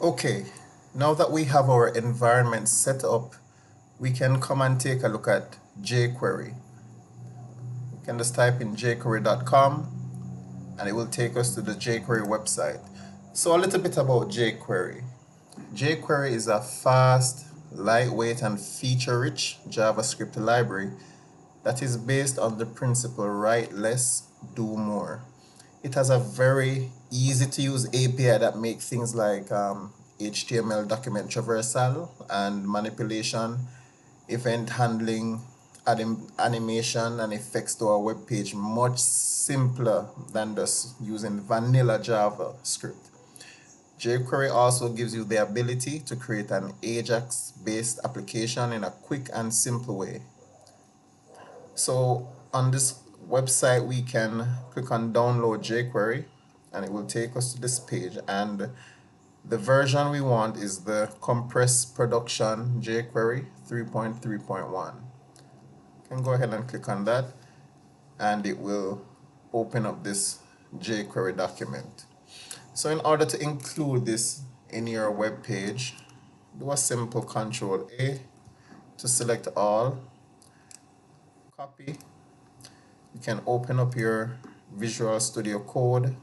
Okay, now that we have our environment set up, we can come and take a look at jQuery. You can just type in jQuery.com and it will take us to the jQuery website. So a little bit about jQuery. jQuery is a fast, lightweight, and feature-rich JavaScript library that is based on the principle write less, do more. It has a very easy to use API that makes things like HTML document traversal and manipulation, event handling, adding animation and effects to our web page much simpler than just using vanilla JavaScript. jQuery also gives you the ability to create an Ajax-based application in a quick and simple way. So on this website, we can click on download jQuery and it will take us to this page. And the version we want is the compressed production jQuery 3.3.1. You can go ahead and click on that and it will open up this jQuery document. So in order to include this in your web page, do a simple Control A to select all, copy. You can open up your Visual Studio Code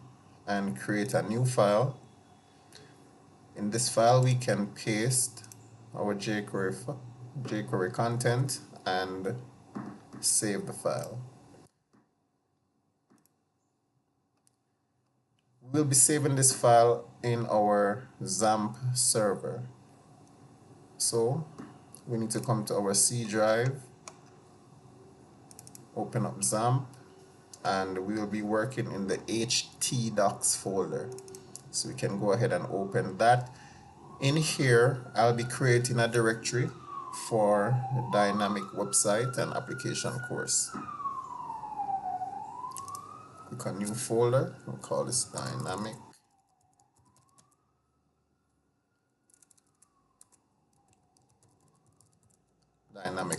and create a new file. In this file, we can paste our jQuery content and save the file. We'll be saving this file in our XAMPP server. So we need to come to our C drive, open up XAMPP, and we'll be working in the htdocs folder. So we can go ahead and open that. In here, I'll be creating a directory for the dynamic website and application course. Click on new folder, we'll call this dynamic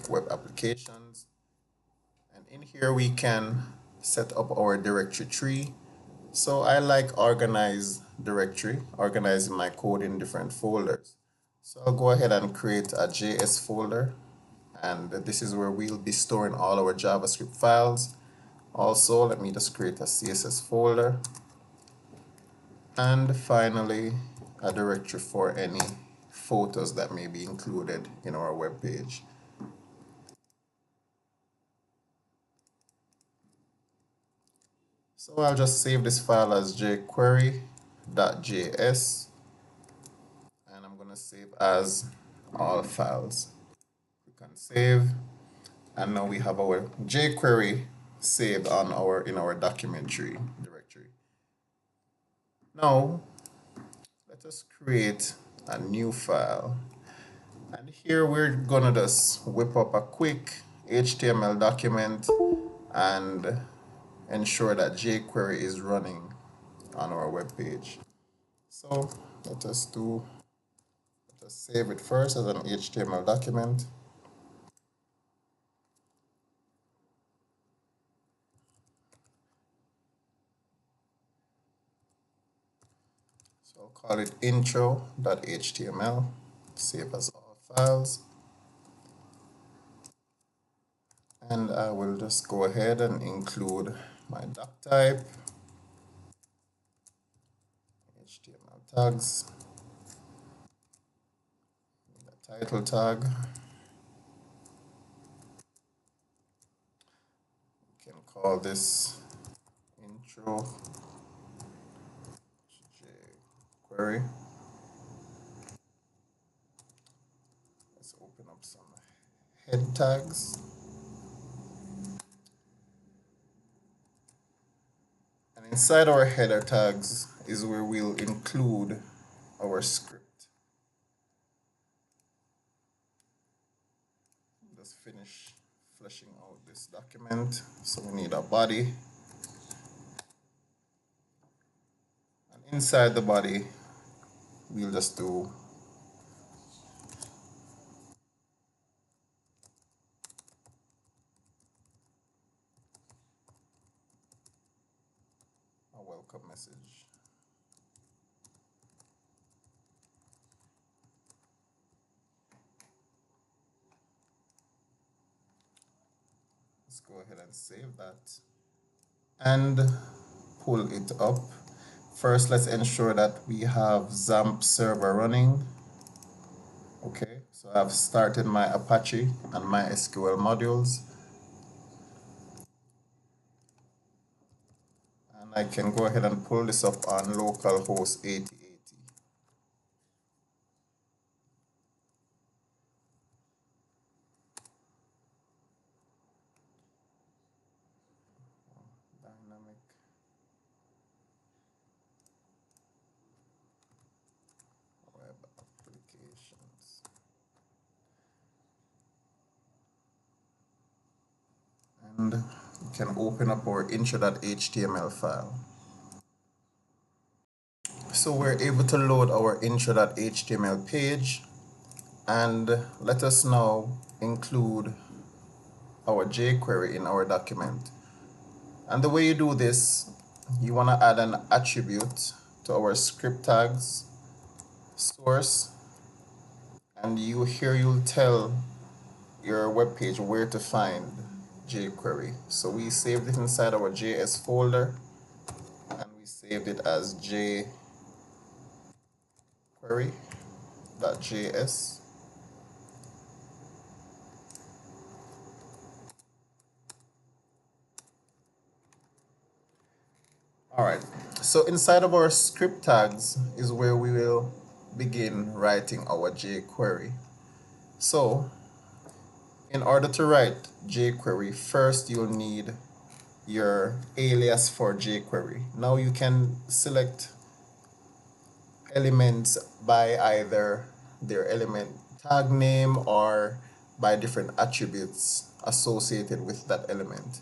web applications. And in here we can set up our directory tree. So I like organize directory, organizing my code in different folders. So I'll go ahead and create a JS folder, and this is where we'll be storing all our JavaScript files. Also, let me just create a CSS folder, and finally a directory for any photos that may be included in our web page. So I'll just save this file as jQuery.js, and I'm going to save as all files. Click on save, and now we have our jQuery saved on in our documentary directory. Now let us create a new file, and here we're gonna just whip up a quick HTML document and ensure that jQuery is running on our web page. So let us save it first as an HTML document. So I'll call it intro.html, save as all files. And I will just go ahead and include my doc type, HTML tags, the title tag. We can call this intro jQuery. Let's open up some head tags. And inside our header tags is where we'll include our script. Just finish fleshing out this document. So we need a body. And inside the body, we'll just do a welcome message. Let's go ahead and save that and pull it up. First, let's ensure that we have XAMPP server running. Okay, so I've started my Apache and my SQL modules. And I can go ahead and pull this up on localhost 8080. Dynamic web applications. And we can open up our intro.html file. So we're able to load our intro.html page, and let us now include our jQuery in our document. And the way you do this, you want to add an attribute to our script tags source, and you'll tell your web page where to find jQuery. So we saved it inside our JS folder, and we saved it as jQuery.js. All right, so inside of our script tags is where we will begin writing our jQuery. So in order to write jQuery, first you'll need your alias for jQuery. Now you can select elements by either their element tag name or by different attributes associated with that element.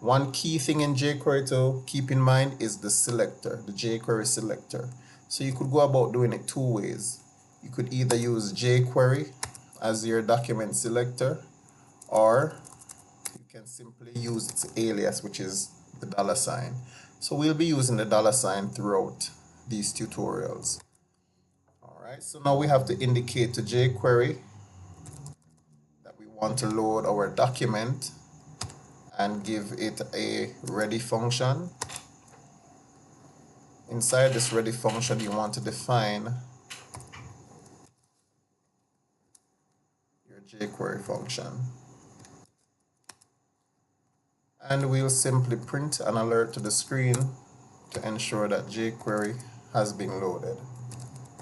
One key thing in jQuery to keep in mind is the selector, the jQuery selector. So you could go about doing it two ways. You could either use jQuery as your document selector, or you can simply use its alias, which is the $sign. So we'll be using the $sign throughout these tutorials. Alright, so now we have to indicate to jQuery that we want to load our document and give it a ready function. Inside this ready function, you want to define your jQuery function. And we'll simply print an alert to the screen to ensure that jQuery has been loaded.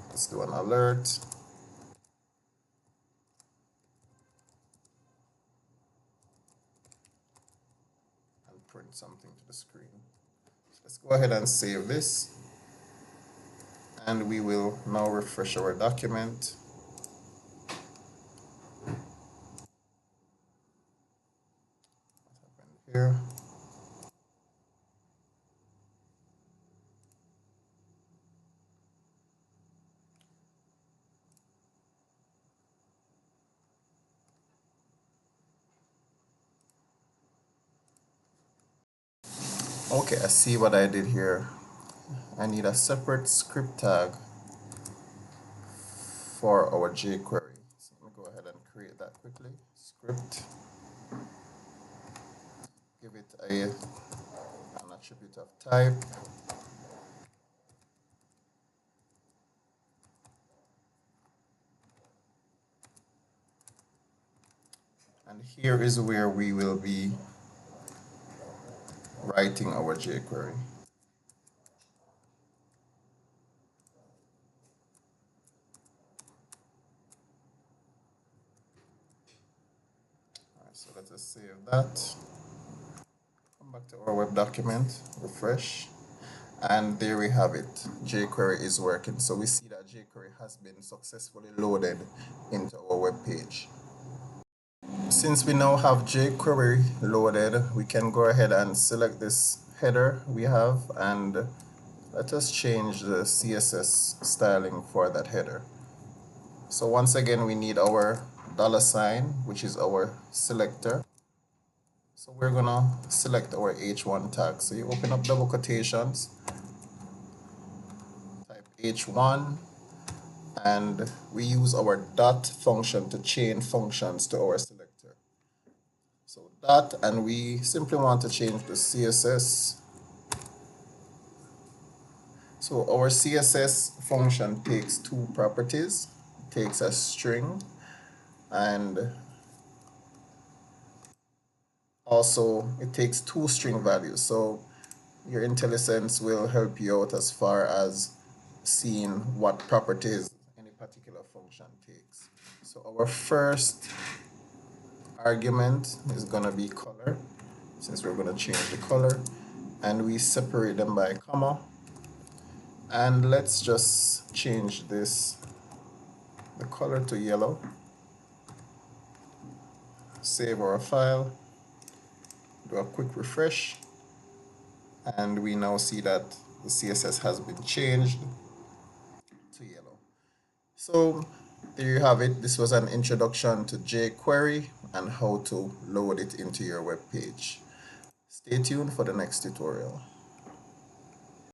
Let's do an alert. And print something to the screen. So let's go ahead and save this. And we will now refresh our document. What happened here? Okay, I see what I did here. I need a separate script tag for our jQuery. So let me go ahead and create that quickly. Script. Give it an attribute of type. And here is where we will be writing our jQuery. Alright, so let us save that. Come back to our web document, refresh, and there we have it. jQuery is working. So we see that jQuery has been successfully loaded into our web page. Since we now have jQuery loaded, we can go ahead and select this header we have, and let us change the CSS styling for that header. So once again, we need our $sign, which is our selector. So we're gonna select our H1 tag. So you open up double quotations, type H1, and we use our dot function to chain functions to our selector. So that, and we simply want to change the CSS. So our CSS function takes two properties. It takes a string, and also it takes two string values. So your IntelliSense will help you out as far as seeing what properties any particular function takes. So our first argument is going to be color, since we're going to change the color, and we separate them by comma. And let's just change the color to yellow. Save our file, do a quick refresh, and we now see that the CSS has been changed to yellow. So there you have it. This was an introduction to jQuery and how to load it into your web page. Stay tuned for the next tutorial.